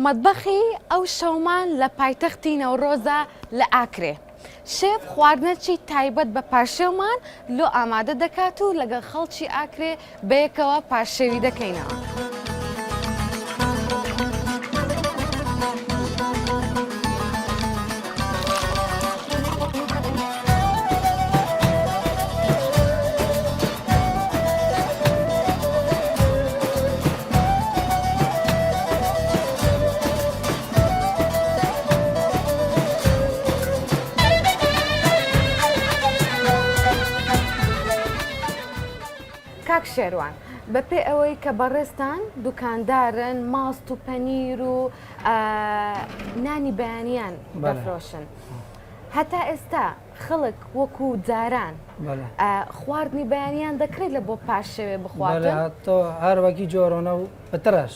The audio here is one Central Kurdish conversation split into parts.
مەطبەخی ئەو شەومان لە پایتەختی نەورۆزە لە ئاکرێ. شێف خواردنەکی تایبەت بە پاشێومان لۆ ئامادە دەکات و لەگەڵ خەڵکی ئاکرێ بەیەکەوە پاشێوی دەکەینەوە. کاک شێروان بەپێ ئەوەی کە بەڕێستان دوکاندارن ماست و پەنیر و نانی بەیانیان دەفرۆشن هەتا ئێستا خەڵک وەکو جاران خواردنی بەیانیان دەکرێت لە بۆ پاشەوێ بخواتن هەر وەکی جۆرۆنە و بەترش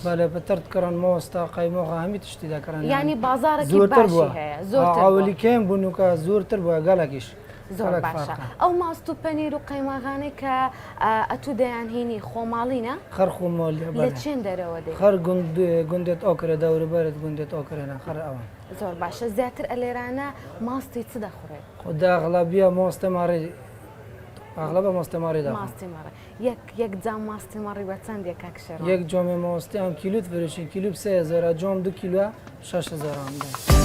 بەلێ بەتر کڕن مۆستا قەیمۆغ هەمی تشتی دەکڕن ینی بازارێکی باشی هەیە زۆرلی کێم بوون و کە زۆرتر بووە گەلێکیش زۆر باشە ئەو ماست و پەنیر و قەیماغانەی کە ئەتوو دەیانهێنی خۆماڵینە خەر خۆماڵی لە چێن دەرەوە دێ خەر گوندێت ئۆکرە دەوروبەرت گوندێت ئۆکرێنە خەر ئەوان زۆر باشە زیاتر ئەلێرانە ماستی چ دەخوڕێت خدا غڵابیە مۆستەماری ئاغڵە بە مۆستەماری دا یەک جام ماستی مەڕی بە چەندێک کاکشێر یەک جۆمێ مۆستی ئەم کیلوت فروشین کیلو 3000 جۆم 2 کیلوە 6000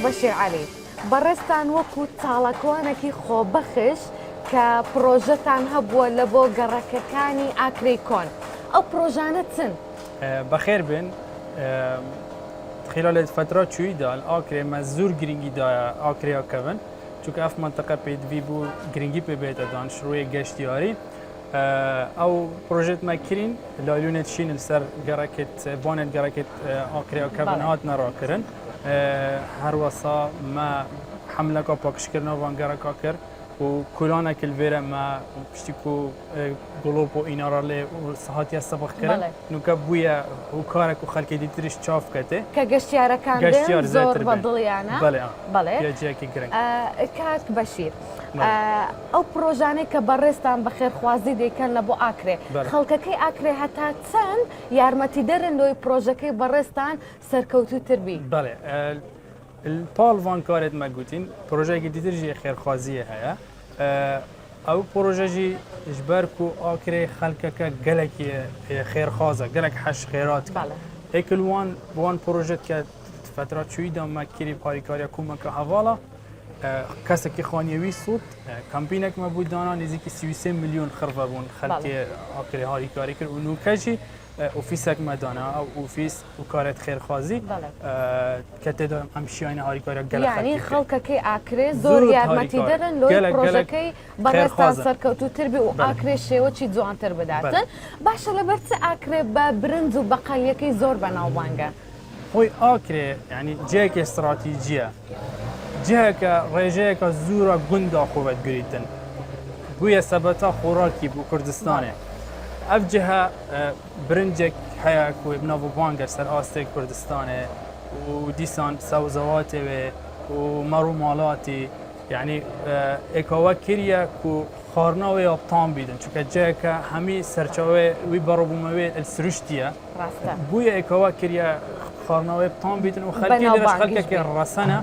بەشیر عەلی بەڕێستان وەکو چاڵەکوانێکی خۆبەخش کە پرۆژەتان هەبووە لە بۆ گەڕەکەکانی ئاکرەی کۆن ئەو پرۆژانە چن؟ بەخێر بن خلال فترة چویدا ئاکرێ مە زۆر گرنگی دایە ئاکرێیاکەون چونکە ئەف منطقە پێدوی بوو گرنگی پێ بێتەدان شروعی گەشتیاری ئەو پرۆژێت مەکرین لایلونێت شین لەسەر گەڕەکێت بۆنێت گەڕەکێت ئاکرێیاکەون هات نەڕاکردن هەروەسا مە حملەکە پاکشکردنەوە وانگەڕەکە کرد و کولانێک الڤێرە مە پشتیک و گڵۆپ و ئینارە لێ و سەهاتیە سەبەخکردن نوکە بوویە و کارێک و خەڵکی دیتریش چاف کەتێ کە گەشتیارەکان زۆر بە دڵیانە بەڵێ جێکی گرنگ کات بەشیر ئەو پرۆژانەی کە بەڕێستان بە خێرخوازی دەیکەن لە بۆ ئاکرێ خەڵکەکەی ئاکرێ هەتا چەند یارمەتی دەرن لۆی پرۆژەکەی بەڕێستان سەرکەوتوتر بی بەڵێ پاڵوان کارێت مەگوتین پرۆژەیەکی دیترژی خێرخوازیە هەیە ئەو پرۆژەژی ژبەرک و ئاکرێ خەڵکەکە گەلێکی خێرخوازە گەلێک حەش خێرات ئێکلوان بوان پرۆژێت کە فترە چوویدا مەکیری پاریکاریە کومەکە هەواڵە کەسێکی خوانیەوی سوود کەمپینێک مە بوو دانا نزیکی 33 میلیۆن خڕڤە بوون خەڵکی ئاکرێ هاریکاری کرد و نوکەژی ئۆفیسێک مەدانا ئەو ئۆفیس و کارێت خێرخوازی کە تێدا ئەم شیانە هاریکاریە گەلانی خەڵکەکەی ئاکرێ زۆر یارمەتی دەرن لۆی پرۆژەکەی بەڕێستان سەرکەوتوتر بی و ئاکرێ شێوەی جوانتر بداتن باشە لەبەر چ ئاکرێ بە برنج و بەقەلیەکەی زۆر بەناوبانگە خۆی ئاکرێ ینی جێکی استراتیجیە جهێکە ڕێژەیەکە زورە گوندا خۆبەت گریتن بوویە سەبەتا خۆراکی بوو کوردستانێ ئەف جهە برنجێک هەیە کوێ بناو بانگە سەر ئاستێک کوردستانێ و دیسان سەوزەواتێوێ و مەڕ و ماڵاتی یعنی ئێکەوە کریە و خواردنەوەی ئەبتان بیدن چونکە جەیەکە هەمی سەرچاوێ وی بەڕۆبوومەوێ سروشتیە بوویە ئێکەوە کریە خواردنەوەی بتان بیدن و خەڵکی لێرەش خەڵکێکی ڕەسەنە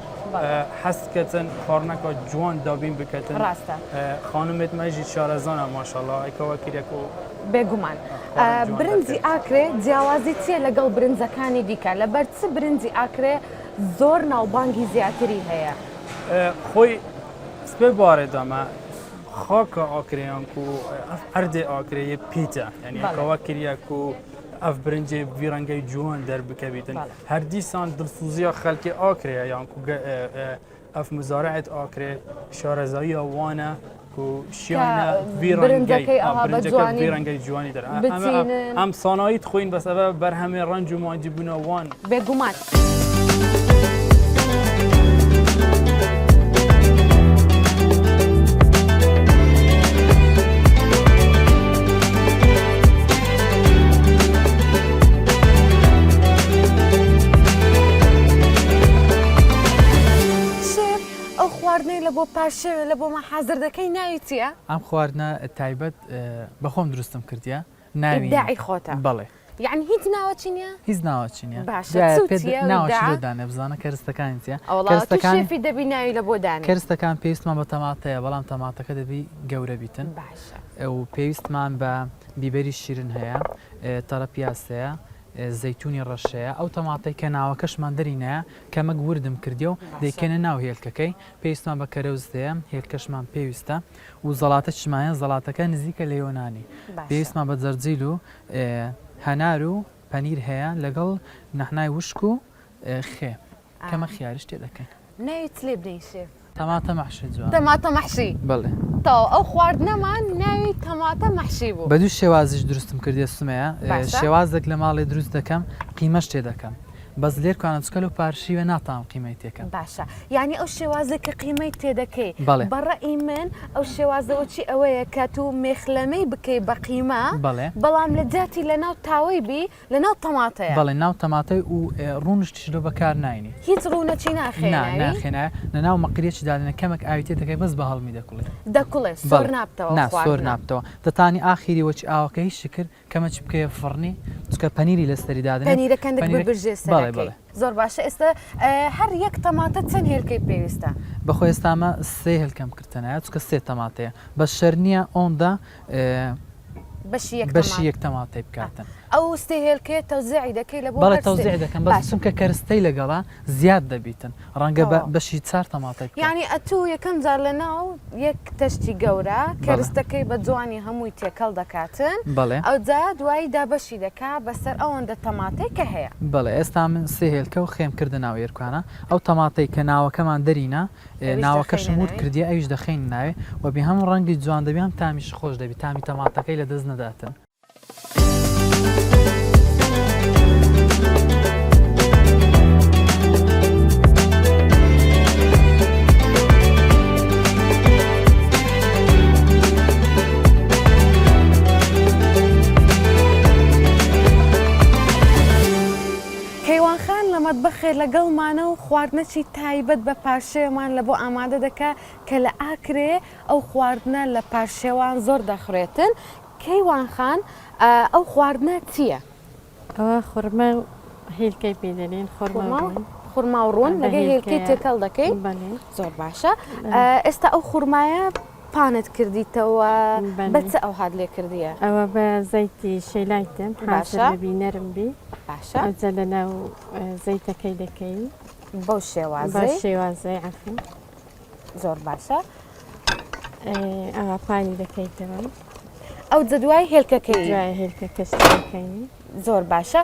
حەستکەتن خواردنەکە جوان دابین بکەتن خانومێت مەژی شارەزانە ماشەڵڵا ئێکەوە کریەک و بێگومان برنجی ئاکرێ جیاوازی چیە لەگەڵ برنجەکانی دیکە لەبەر چ برنجی ئاکرێ زۆر ناوبانگی زیاتری هەیە خۆی سپێ بارێدامە خاکە ئاکرێیان و ئەردێ ئاکرێیە پیتە یعنی ئەکەوە کریەک و ئەف برنجێ ڤیرەنگەی جوان دەربکەبیتن هەردیسان دڵسوزیە خەڵکی ئاکرەیە یان ئەف مزارعێت ئاکرێ شارەزاییە وانە و شیانە ڤیرەنگەی جوانی دەر ئەم ساناییت خۆین بەسەبە بەرهەمێ ڕەنج و مانجی بوونە وان بێگومان. خواردنەی لە بۆ پاشێوێ لە بۆمە حەزر دەکەی ناوی چییە؟ ئەم خواردنە تایبەت بەخۆم دروستم کردیە ناوی ئیبداعی خۆتە. بەڵێ یعنی هیچ ناوەچی نییە؟ هیچ ناوەچی نییە باشە، چ چییە ئیبداع؟ دانێ بزانە کەرستەکانی چیە ئەوڵا تو شێفی دەبی ناوی لە بۆ دانێ. کەرستەکان پێویستمان بە تەماتەیە بەڵام تەماتەکە دەبی گەورە بیتن باشە. و پێویستمان بە بیبەری شیرن هەیە تەڕە پیاسەیە زەیتونی ڕەشەیە ئەو تەماتەی کە ناوەکەشمان دەرینەیە کەمەک وردم کردی و دەیکەنە ناو هێلکەکەی پێویستمان بە کەرەوزدەیە هێلکەشمان پێویستە و زەڵاتە چمایە زەڵاتەکە نزیکە لە یۆنانی پێویستمان بە جەرجیل و هەنار و پەنیر هەیە لەگەڵ نەحنای وشک و خێ کەمە خیارش تێ دەکەین. ناویت لێ بدەین شێف. تەماتە مەحشی جوان. تەماتە مەحشی. بەڵێ. تەواو ئەو خواردنەمان ناوی تەماتە مەحشی بوو. بە دوو شێوازیش دروستم کردی سمەیە شێوازێک لە ماڵێ دروست دەکەم قیمەش تێ دەکەم. بەس لێر کوانچکەل و پارشیوە ناتام قیمەی تێکەم. باشە یعنی ئەو شێوازێک کە قیمەی تێدەکەی بەڕێی من ئەو شێوازەوەچی ئەوەیە کە تو مێخلەمەی بکەی بە قیمە بەڵام لە جاتی لە ناو تاوەی بی لە ناو تەماتەیە. بەڵێ ناو تەماتەی و ڕوونشتیش لە بەکار ناینی. هیچ ڕوونەچی ناخێنە لە ناو مەقرێکی دادنە کەمێک ئاوی تێ دەکەی بەس بە هەڵمی دەکوڵێ سۆر نابتەوە سۆر نابتەوە دەتانی ئاخیری وەچی ئاوەکەی شکر کەمەچ بکەیە فڕنی چکە پەنیری لەسەری دادن پەنیرەکەن ببرژێ سەرەکەی. زۆر باشە ئێستا هەر یەک تەماتە چەند هێلکەی پێویستە؟ بەخۆی ئێستامە سێ هێلکەم کردنایە چکە سێ تەماتەیە بە شەر نییە ئۆندا بەشی یەک تەماتەی بکاتن. ئەو سێ هێلکەیە تەوزیعی دەکەی لە بۆ بەڵێ تەوزیع دەکەم بەس چونکە کەرستەی لەگەڵا زیاد دەبیتن ڕەنگە بەشی 4 تەماتەی بکات. یعنی ئەتوو یەکەم جار لە ناو یەک تەشتی گەورە کەرستەکەی بە جوانی هەمووی تێکەڵ دەکاتن ئەو جا دوایی دابەشی دەکا بەسەر ئەوەندە تەماتەی کە هەیە. بەڵێ ئێستا من سێ هێلکە و خێم کردە ناو ئێرکوانە ئەو تەماتەی کە ناوەکەمان دەرینە ناوەکەشم ورد کردی ئەویش دەخین ناوێ و بێ هەموو ڕەنگی جوان دەبیان تامیش خۆش دەبی تامی تەماتەکەی لە دەست نەداتن. کەیوانخان لە مەتبەخێ لەگەڵمانە و خواردنەی تایبەت بە پاشێوان لە بۆ ئامادە دەکا کە لە ئاکرێ ئەو خواردنە لە پاشێوان زۆر دەخورێتن. کەیوانخان ئەو خواردنە چییە؟ ئەوە خورمە هێلکەی پێدەێن خورما و ڕوون لەگەی هێلکەی تێکەڵ دەکەی زۆر باشە. ئێستا ئەو خورمایە پانت کردیتەوە بەچە ئەو هاات لێ کردیە؟ ئەوە بە زەیتی شەیلایتم باشەبی نەرم بی باشە ئەوجە لە ناو زەیتەکەی دەکەی بەو شێوازەی عفو زۆر باشە. ئەوە پانی دەکەیتەوە ئەو جەدوای هێلکەکەی هێلکە کەشتەکەی زۆر باشە.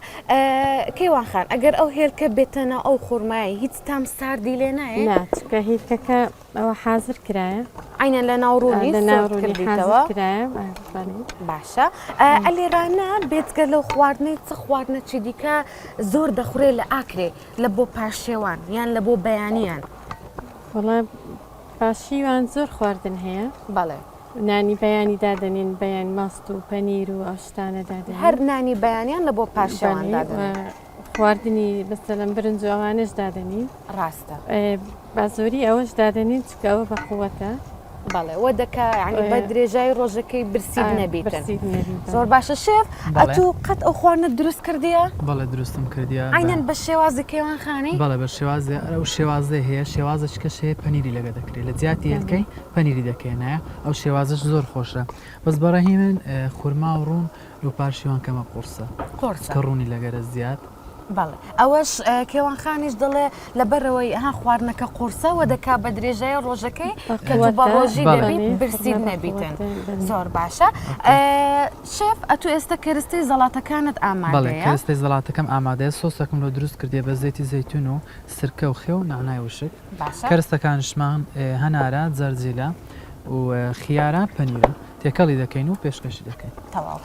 کەیوانخان ئەگەر ئەو هێلکە بێتەنە ئەو خورمایی هیچ تام ساردی لێ نایە؟ ناچکە هێلکەکە ئەوە حازر کرایە عینە لە ناوڕوونی کردیتەوە کرایە باشە. ئەلێرانە بێتگە لەو خواردنەی چ خواردنەچی دیکە زۆر دەخورێت لە ئاکرێ لە بۆ پاشێوان یان لە بۆ بەیانیان؟ وەڵام پاشیوان زۆر خواردن هەیە بەڵێ نانی بەیانی دادنین بەیان ماست و پەنیر و ئەوشتانە دادن هەر نانی بەیانیان لە بۆ پاشێوان دادن خواردنی بەسەلەم برنج و ئەوانش دادنین ڕاستە بە زۆری ئەوەش دادنین چکەوە بە قووەتە بەڵێ وە دەکا ینی بە درێژای ڕۆژەکەی برسید نەبیتن. زۆر باشە شێف ئەتوو قەت ئەو خواردنە دروست کردیە؟ بەڵێ دروستم کردیە عینەن بە شێوازی کەیوانخانی؟ بەڵێ بە شێوازێ ئەو شێوازە هەیە شێوازە چکەشەیە پەنیری لەگە دەکرێت لە جیاتی هێلکەی پەنیری دەکەێنایە ئەو شێوازش زۆر خۆشە بەس بەڕەهی من خورما و ڕوون و پاشیوان کەمە قورسە کە ڕوونی لەگەرە زیاد. بەڵێ ئەوەش کێوانخانیش دەڵێ لەبەرەوەی ها خواردنەکە قورسەوە دەکا بە درێژای ڕۆژەکەی کە بە ڕۆژی دەبیت برسید نەبیتن. زۆر باشە. شێف ئەتو ئێستا کەرستەی زەڵاتەکانت ئامادەیە؟ کەرستەی زەڵاتەکەم ئامادەیە سۆسەکەم لە دروست کردێ بە زەیتی زەیتون و سرکە و خێ و نعنای وشک. کەرستەکانشمان هەنارە جەرجیلە و خیارە پەنیرە تێکەڵی دەکەین و پێشکەشی دەکەین. تەواو.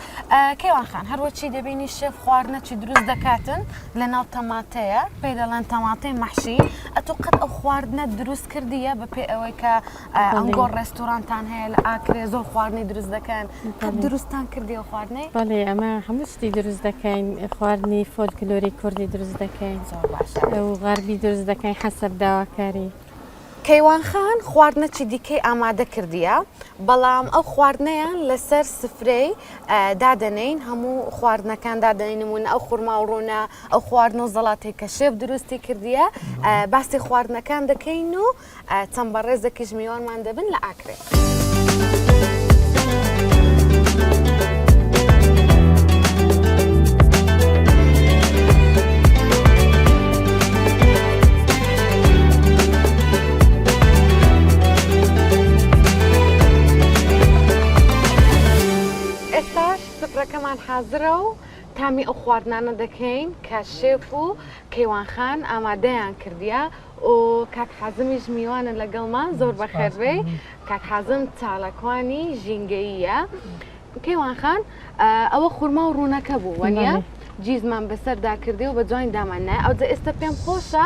کەیوانخان هەروەچی دەبینی شێف خواردنەچی دروست دەکاتن لە ناو تەماتەیە پێی دەڵێن تەماتەی مەحشی ئەتوو قەت ئەو خواردنە دروست کردیە بەپێ ئەوەی کە ئەنگۆ ڕێستۆرانتان هەیە لە ئاکرێ زۆر خواردنی دروست دەکەن دروستان کردی ئەو خواردنەی؟ بەڵێ ئەمە هەموو شتی دروست دەکەین خواردنی فۆلکلۆری کوردی دروست دەکەین زۆر باشە و غەربی دروست دەکەین حەسەب داواکاری. کەیوانخان خواردنەکی دیکەی ئامادە کردیە بەڵام ئەو خواردنەیان لەسەر سفرەی دادەنین هەموو خواردنەکان دادەنین نمونە ئەو خورما و ڕوونە ئەو خواردن و زەڵاتێک کە شێف دروستی کردیە باسی خواردنەکان دەکەین و چەند بەڕێزێکیش میوانمان دەبن لە ئاکرێ. سفرەکەمان حازرە و تامی ئەو خواردنانە دەکەین کە شێف و کەیوانخان ئامادەیان کردیە و کاک حازمیش میوانە لەگەڵمان زۆر بەخێربێ کاک حازم چاڵەکوانی ژینگەییە. کەیوانخان ئەوە خورما و ڕوونەکە بوو وەنیە جیزمان بەسەردا کردی و بە جوین دامانە ئەوجە ئێستا پێم خۆشە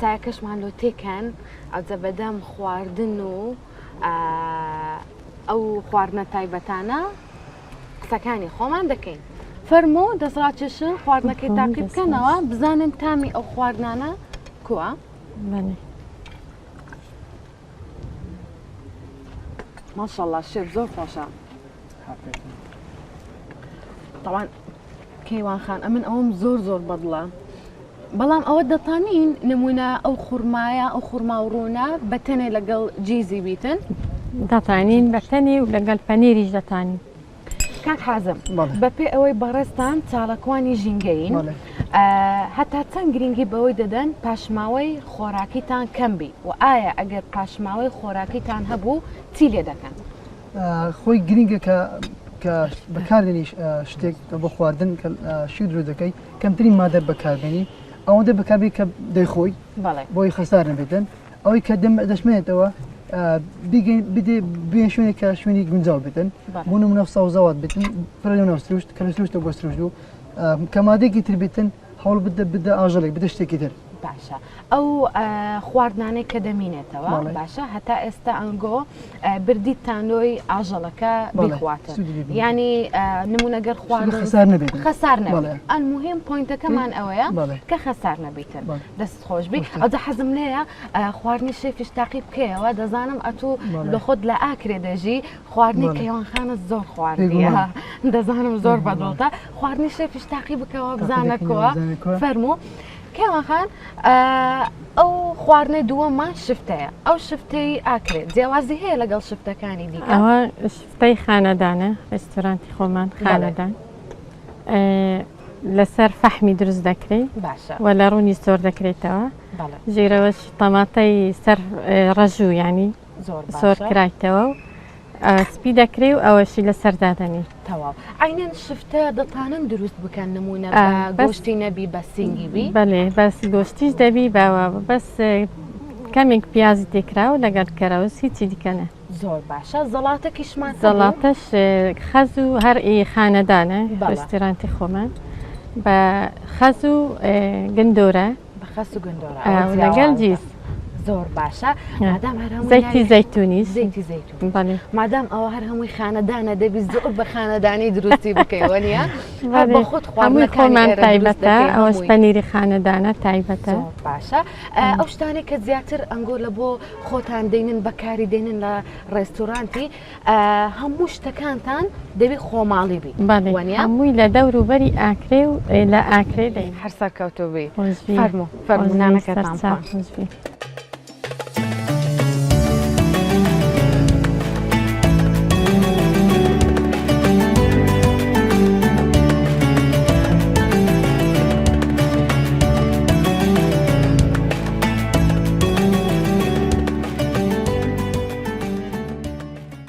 چایەکەشمان لۆ تێکەن ئەوجە بەدەم خواردن و ئەو خواردنە تایبەتانە قسەکانی خۆمان دەکەین. فەرمۆ دەسڕاکێشن خواردنەکەی تاقی بکەنەوە بزانن تامی ئەو خواردنانە کووە. ماشەڵڵا شێف زۆر خۆشە. طبعاً کەیوانخان ئەمن ئەوم زۆر بەدڵە بەڵام ئەوە دەتانین نمونە ئەو خورمایە ئەو خورما و ڕوونە بەتەنێ لەگەڵ جیزی بیتن دەتانین بەتەنی و لەگەڵ پەنیریش دەتانین. کاک حازم بەپێ ئەوەی بەڕێستان چاڵەکوانی ژینگەین هەتا چەند گرنگی بەوەی دەدەن پاشماوەی خۆراکیتان کەمبی و ئایا ئەگەر پاشماوەی خۆراکیتان هەبوو چی لێ دەکەن؟ خۆی گرنگە کە بەکارێنی شتێک بۆ خواردن شی درو دەکەی کەمترین مادە بەکاربێنی ئەوەندە بەکاربی کە دەیخۆی بۆی خەسار نەبێتن ئەوەی کە دەشمێنێتەوە بێن شوێنێک کە شوێنی گونجاو بێتن بۆ نمونە ساوزەوات بێتن پرەناوسروشت کە لەسروشتە بۆ سروشت و کە مادێکی تر بێتن هەوڵ بدە ئاژەڵێک بدە شتێکی تر. باشە ئەو خواردنانەی کە دەمینێتەوە باشە هەتا ئێستا ئەنگۆ بردی تانۆی ئاژەڵەکە بخواتە ینی نمونەگەر خواردن خەسار نەبێت ئەن مهم پوینتەکەمان ئەوەیە کە خەسار نەبیتن دەست خۆشبی ئەوجا حەزم لێیە خواردنی شێفیش تاقی بکەیەوە دەزانم ئەتوو لە خۆت لە ئاکرێ دەژی خواردنی کەیوانخانە زۆر خواردیە دەزانم زۆر بەدڵتە خواردنی شێفیش تاقی بکەوە بزانەکەوە فەرموو. کەیوانخان ئەو خواردنە دووەممان شفتەیە ئەو شفتەی ئاکرێت جیاوازی هەیە لەگەڵ شفتەکانی دیکە ئەوە شفتەی خانەدانە ڕێستۆرانتی خۆمان خانەدان لەسەر فەحمی دروست دەکرێت و لە ڕوونی سۆر دەکرێتەوە ژێرەوەش تەماتەی سەر ڕەژوو ینی سۆر کرایتەوە و سپی دەکرێ و ئەوەشی لەسەر دادەنی تەواو ئاینەن شفتە دەتانن دروست بکەن نمونە گۆشتی نەبی بە سینگی بی بەڵێ بەس گۆشتیش دەبی باوە بەس کەمێک پیازی تێکراوە لەگەڵ کەرەوەس هیچی دیکەنە. زۆر باشە زەڵاتەکیشمان زەڵاتەش خەز و هەر خانەدانە ڕێستۆرانتی خۆمان بە خەز و گندۆرە بە خەس و گندۆرە لەگەڵ جیز. زۆر باشە مادام زەیتی زەیتونی زەیتی زەیتون مادام ئەوە هەر هەمووی خانەدانە دەبی زۆر بە خانەدانی دروستی بکەیەوە نیە بە خۆت هەمووی خۆمان تایبەتە ئەوەش پەنیری خانەدانە تایبەتە. باشە ئەو شتانی کە زیاتر ئەنگۆ لە بۆ خۆتان دێنن بەکاری دێنن لە ڕێستۆرانتی هەموو شتەکانتان دەبی خۆماڵی بی هەمووی لە دەوروبەری ئاکرێ و لە ئاکرێ دەین هەر سەرکەوتۆ بێ فەرموو فەرموو نانەکەتان.